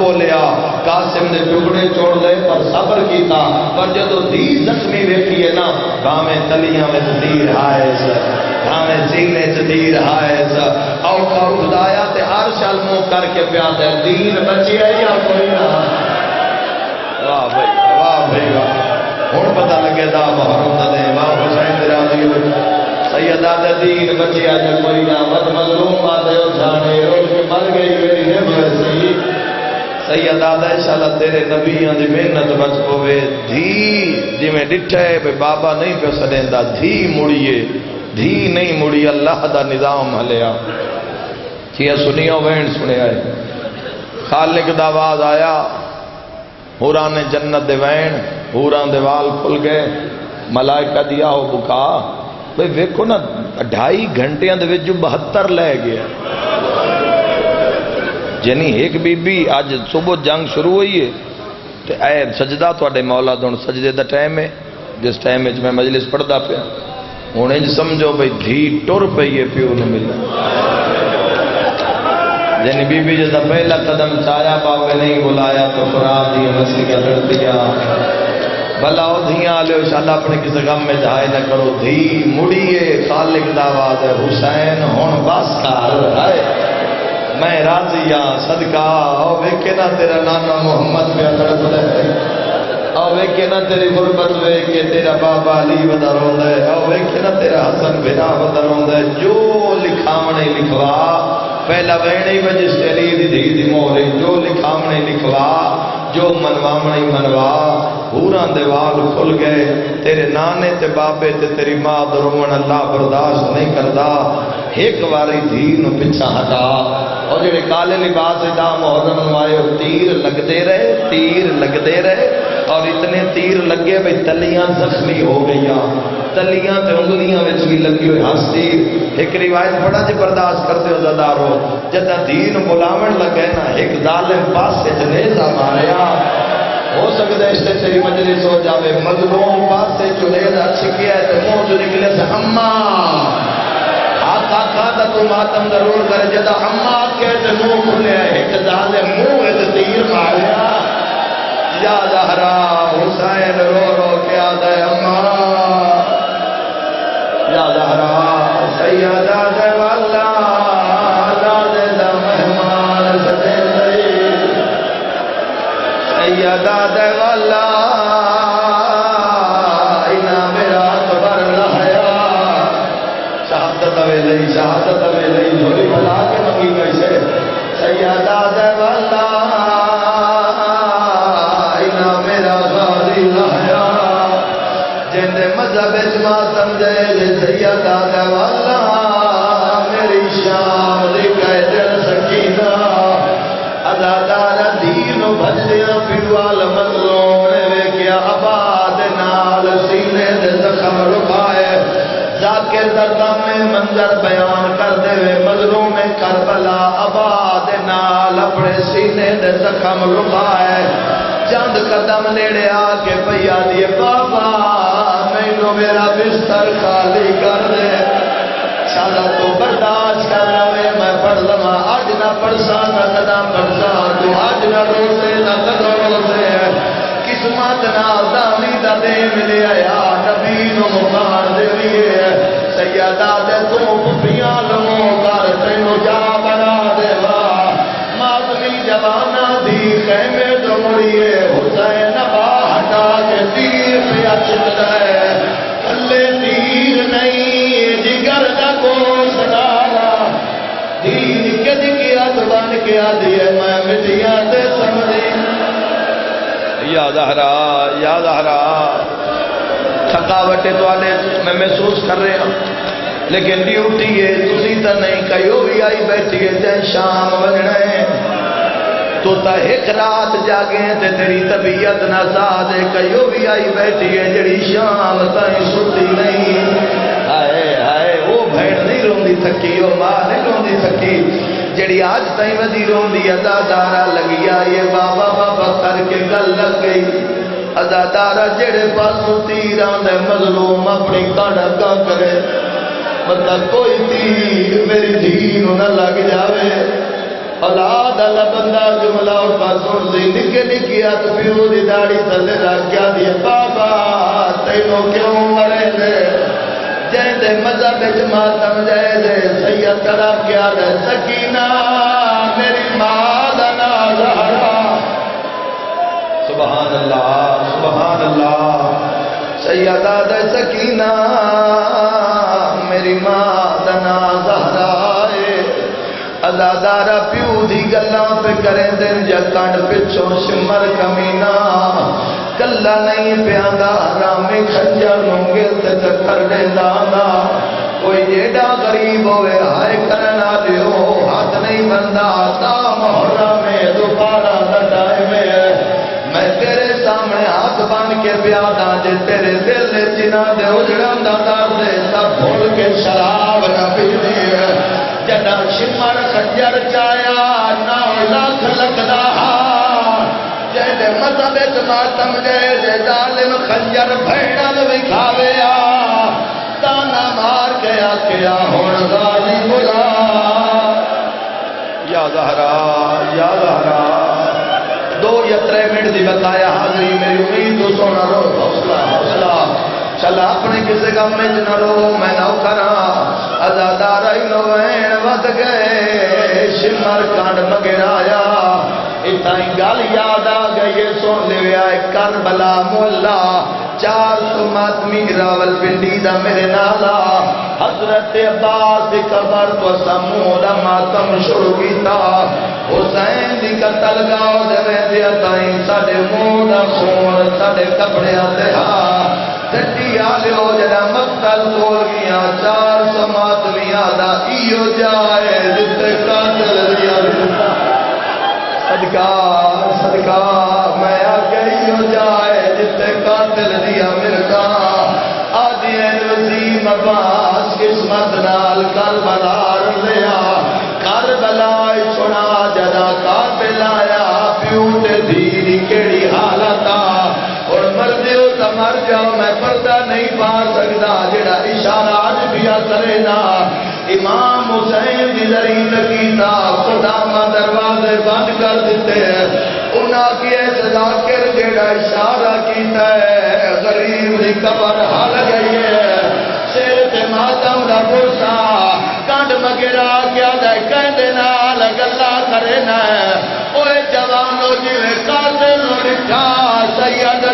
بولیا قاسم نے ٹکڑے چھوڑ لے پر صبر کیتا، پر جدو دھی زخمی ویکھی ہے نا، بھاویں تلیاں میں تیر ہائے بھاویں سینے چ تیر ہائے اوکھا اٹھدایا تے ہر شل منہ کر کے پیا تے دین بچیا یا کوئی نہ۔ واہ بھائی واہ، ہن پتہ لگے دا محرم دے واہ حسین تیرا دی سیدہ دے دین بچیا یا کوئی نہ، مت مظلوم آتے ہو جانے روز کے مر گئی میری نعمت سی سیدہ دا انشاءاللہ تیرے نبیاں دی محنت بچ پوے دھی جی میں ڈٹھا ہے بے بابا نہیں پہ سڑیندا دھی مڑیے دھی نہیں مڑی اللہ دا نظام ہلیا کیا سنیا وین سنیا ہے خالق دا آواز آیا حوران جنت دے وین حوران دے وال کھل گئے ملائکہ دیا ہو بکا بھئی ویکھو نا 2.5 گھنٹیاں دے وچ 72 لے گیا یعنی ایک بی بی آج صبح جنگ شروع ہوئی ہے تو اے سجدہ تو اڈے مولا دون سجدے دا ٹائم ہے جس ٹائم میں مجلس پڑھدا پیا ہن انج سمجھو بھئی دھی ٹر پئی ہے پیو نوں ملن یعنی بی بی جدا پہلا قدم چایا باپ نے نہیں بلایا تو فرات دی مسیح کا لڑ دیا بھلا او دھیاں لے انشاءاللہ اپنے کس غم میں جائے نہ کرو دھی مڑیے خالق دا آواز ہے حسین ہن بس کر ہے میں راضی ہاں صدقہ او ویکھے نا تیرا نانا محمد پہ تڑپ رہے او ویکھے نا تیری غربت ویکھے تیرا بابا علی ودا روندا ہے او ویکھے نا تیرا حسن بنا ودا روندا ہے جو لکھاونے لکھوا پہلا وینے وجہ علی دی دھی دی مہر جو لکھاونے لکھوا جو منواونے منوا حوراں دے وال کھل گئے تیرے نانے تے بابے تے تیری ماں دا روون اللہ برداشت نہیں کردا ایک واری دھی نو پیچھا ہٹا اور جڑے کالے لباس دا محرم نوائے تیر لگتے رہے اور اتنے تیر لگے بھئی تلیاں زخمی ہو گئیاں تلیاں تے انگلیاں وچ بھی لگی ہوئی ہستی ایک روایت بڑا جی برداشت کرتے ہو زدارو جدا دین بلاون لگے نا ایک ظالم پاسے جنیزہ ماریا ہو سکتا ہے اس سے تیری مجلس ہو جاوے مظلوم پاسے جنیزہ چھکیا ہے تے منہ جو نکلے سے اماں آقا تو ماتم ضرور کر جدا اماں کہتے منہ کھلے ایک ظالم منہ ایک تیر ماریا یا زہرا حسین رو رو کیا دے اماں یا زہرا سیدہ دے والا دادے دا مہمان سدے دے سیدہ دے والا اینا میرا قبر لہیا شہادت اوے لئی جھولی بلا کے منگی گئی سے سیدہ دے والا اینا میرا غازی لہیا جندے مذہب ماتم دے سیدہ دے والا میری شام دی قیدر سکینہ ادادار دین بھجدیاں پیوال مظلوم نے ویکیا آباد نال سینے دے زخم رکھائے ذاکر دردہ میں منظر بیان کر دے وے مظلوم کربلا آباد نال اپنے سینے دے زخم رکھائے چند قدم نیڑے آ کے پیا دیے بابا مینوں میرا بستر خالی کر دے چالا تو برداشت کر رہے میں پڑھ لما آج نہ پڑھسا نہ قدم پڑھسا تو آج نہ روزے نہ قدر روزے قسمت نہ دامی دا دے ملے آیا نبی نو مقام دے لیے سیدہ دے تو پپیاں لمو کر تینو جا بنا دے وا ماتمی جوانا دی خیمے تو مڑیے حسین با ہٹا کے تیر پہ اچھت ہے کلے تیر نہیں جگر دا گوشت ڈالا دین کے جگیات بن کے آدھیے میں مٹیاں تے سمجھی یا زہرا تھکاوٹے تو آنے میں محسوس کر رہے ہیں لیکن ڈیوٹی ہے تسی تا نہیں کئیو بھی آئی بیٹھی ہے جائیں شام بننے تو تا ایک رات جاگیں تے تیری طبیعت نہ سادے کئیو بھی آئی بیٹھی ہے جڑی شام تائیں سوتی نہیں ہائے وہ بھیڑ نہیں روندی تھکی وہ ماں نہیں روندی تھکی جڑی آج تائیں ودی روندی ادادارہ لگیا یہ بابا بابا کر کے گل لگ گئی ادادارہ جڑے پاسو تیران دے مظلوم اپنی کڑکا کرے مطلب کوئی تیر میری دین نہ لگ جاوے اولاد والا بندہ جملہ کا سن سی نکے نکیا تو پیو دی داڑھی تھلے رکھ کے دی بابا تینوں کیوں مرے دے جیندے مذہب ماتم جائے دے سید طرف کیا دے سکینہ میری ماں دا نام زہرا سبحان اللہ سبحان اللہ سیدہ دے سکینہ میری ماں دا نام زہرا ازادارا پیو دی گلاں پہ کریں دن جکڑ پچھوں شمر کمینہ کلا نہیں پیاندا رامی خنجر نونگل تے چکر دے دانا کوئی ایڈا غریب ہوئے ہائے کرنا دیو ہاتھ نہیں بندہ تا محرم میں دوبارہ لٹائے میں تیرے سامنے ہاتھ بان کے پیادا جے تیرے دل جنا دے اجڑاں دا در دے سب بھول کے شراب نہ پیندی جدا شمر خنجر چایا 9 لاکھ لکھدا جے مذہب ماتم جے ظالم خنجر بھیڑل وکھاویا تانا مار کے آکیا ہن غازی بلا یا زہرا یا زہرا 2 یا 3 منٹ دی بتایا حاضری میری امید تو سونا رو حوصلہ حوصلہ چلا اپنے کسی غم میں نہ رو میں نہ کرا ازادارا نوین ود گئے شمر کانڈ مگرایا اتائی گل یاد آ گئی سن لیا کربلا مولا 400 ماتمی راول پنڈی دا میرے نالا حضرت عباس دی قبر تو سمودا ماتم شروع کیتا حسین دی قتل گاؤ دے میں دیا تائیں ساڑے مودا خون ساڑے کپڑے آتے ٹٹی آلیو جڑا مقتل کھول گیا 400 ماتمی آدھا ایو جائے جتے قاتل دیا صدقہ صدقہ میں آگے ایو جائے جتے قاتل دیا ملکا آدھی وسیم عباس قسمت نال کربلا رلیا کربلا چھوڑا جڑا قاتل آیا پیوٹے دھیری کیڑی حالتا اور مر دیو تا مر جاؤ میں پردہ نہیں پا سکتا جڑا اشارہ آج بیا کرے نا امام حسین دی زرین کیتا خدا ماں دروازے بند کر دیتے انہاں کی ایسے ذاکر جڑا اشارہ کیتا ہے غریب دی قبر حال گئی ہے شیر تے ماتم دا پرسا کانڈ مگرا کیا دے کہندے نال گلا کرے نا اوے جوانو جویں قاتل لکھا سید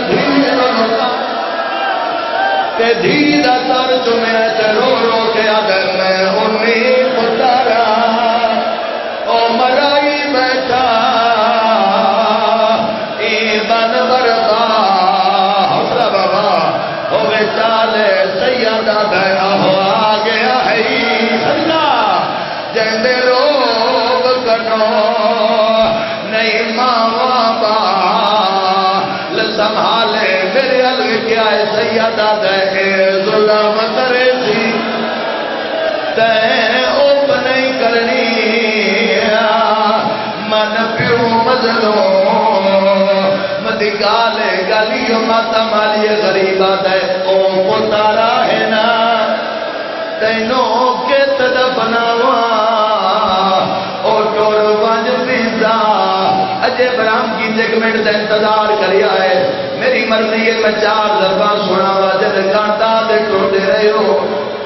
تے دھی دا سر چمے تے رو رو کے آدھر میں ہنی پتارا او مرائی بیٹھا ای بن بربا حسرہ بابا ہوئے چالے سیدہ دیا ہو آگیا ہے اللہ جندے روب کنو نہیں ماں با سنبھالے میرے علم کیا ہے سیدہ دے ظلم کرے سی تے اوپ نہیں کرنی من پیو مظلوم مدی گالے گالیوں ماتا مالی غریبہ دے اوپ تارا ہے نا تینوں کے تدفناوا او ٹور ونج پیزا اجے برام کی 1 منٹ دا انتظار کریا ہے میری مرضی ہے میں 4 ضرباں سنا واجد کانٹا دے ٹوٹے رہے ہو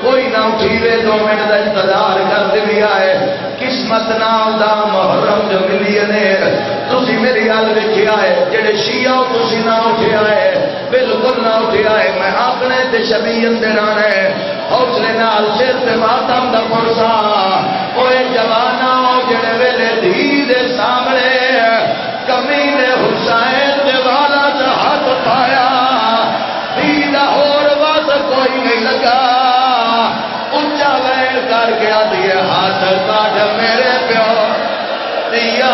کوئی نہ اٹھیوے 2 منٹ دا انتظار کر دیا ہے قسمت نام دا محرم جو ملی نے تسی میری حال لکھیا ہے جڑے شیعہ تسی نہ اٹھیا ہے بالکل نہ اٹھیا ہے میں آکنے تے شبیین دے رانے حوصلے نال سر تے ماتم دا پرسا اوے جوانا جڑے ویلے دھی دے سامنے کمین حسین دے والا چا ہاتھ پایا دیدہ اور واسط کوئی نہیں لگا اچھا ویل کر کے آدھئے ہاتھ کاٹ میرے پیو دیا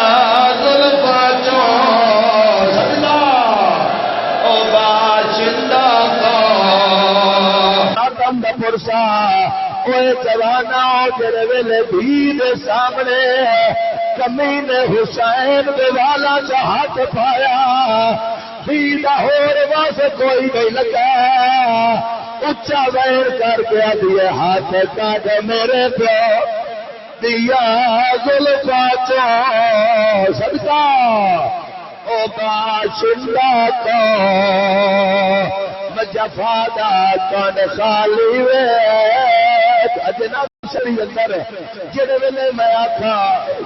ظلفہ چون صدقہ او باشندہ کو آدم دا پرسا اوے جوانا جڑے ویلے دھی دے سامنے کمین حسین دے والا چا ہاتھ پایا دیدہ اور واسے کوئی نہیں لگا اچھا ویر کر کے آدھئے ہاتھ کاٹ میرے پیو دیا زلفا چو صدقہ او باشندہ کو مجفادہ کون خالی ویت اجنب شری اندر جڑے ویلے میں آکھا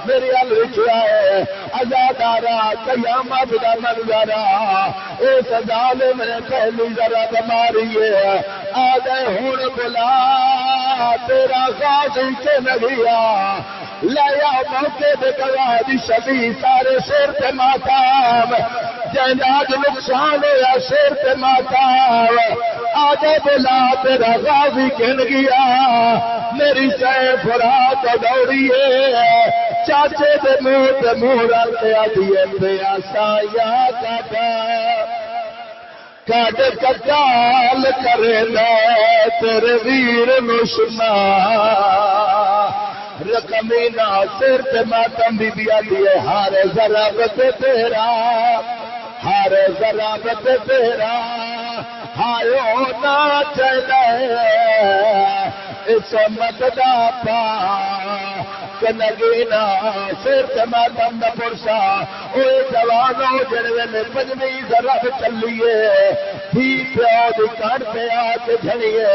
میری ال وچ آئے ازادارا قیامت دا منظرا اس ظالم نے پہلی ذرا ماری ہے آدھے ہن بلا تیرا غازی کے نبیا لایا موقع دے گواہ دی شبی سارے شیر تے ماتام جائیداد نقصان ہوا شیر تے ماتام آدھے بلا تیرا غازی کہن گیا میری سیف رات دوڑیے چاچے دے منہ تے منہ رکھتے آدھیے پیا سایا کٹ کٹال کرے لے تیرے ویر نشنا رقمی ناصر تے ماتم بی بیا دیے ہر ضربت تیرا ہر ضربت تیرا ہایو نا چلے اس مددہ پا کنگینا سر تے ماتم دا پرسا اوے جوانو جڑوے نے پجمی ضرب چلیے بھی پیو دی کان پہ آتے جھڑیے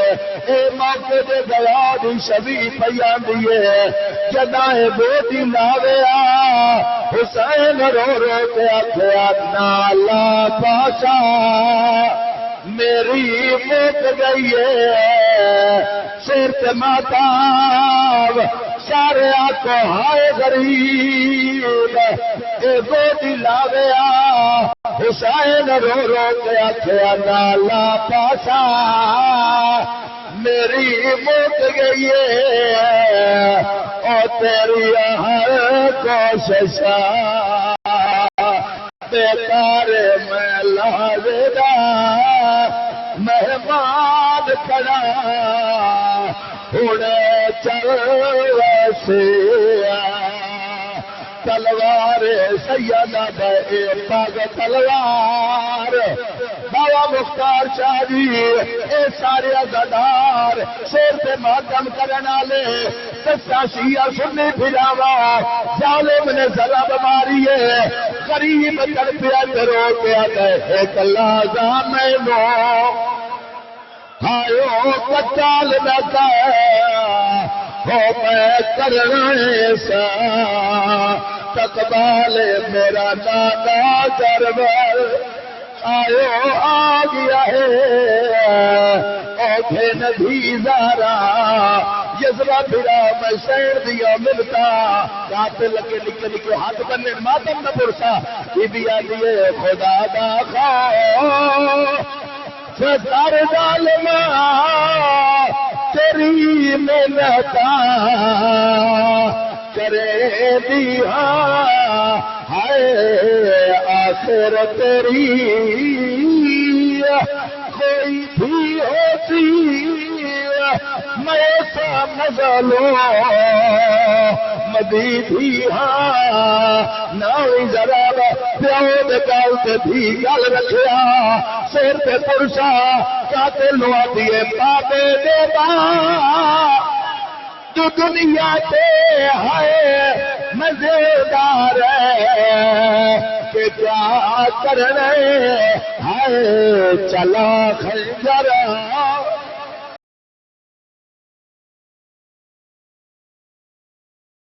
اے موقع دے گیا دی شبی پیان دیے جدائے بیٹی لاویا حسین رو رو کے آکھیا نالا پاشا میری موت گئی ہے سر تے ماتام سارے آکو ہائے غریب اے گوڑی لاویا حسین رو رو کے آکھیا نالا پاسا میری موت گئی ہے او تیری ہر کوششا بیکار میں لاویدہ مہمان کھڑا ہونے چل ویسے تلوار سیدہ بے پاگ تلوار بابا مختار شاہ جی اے سارے عزادار شیر تے ماتم کرنا لے سچا شیعہ سنی پھراوا ظالم نے ضرب ماری ہے غریب تڑپیا تے رو پیا تے ایک لازا میں نو ہایو کچال نہ ہو میں کرنے سا تقبال میرا نانا دربار آیو آ گیا ہے اوٹھے ندھی زارا یزرا بھرا میں شیر دیا ملتا کاتے لگے لکے لکے ہاتھ بننے ماتم نہ پرسا بی بی آدھیے خدا دا خواہ ستار ظالمہ تیری محنتا کرے دیا ہائے آخر تیری کوئی بھی ہوتی میں سا مزلو مدی بھی ناوی ذرا پیو دے گل تے بھی گل رکھیا سر تے پرسا کاتے لوا دیے پاپے دے با تو دنیا تے ہے مزیدار کہ کیا کرنے ہے چلا خنجر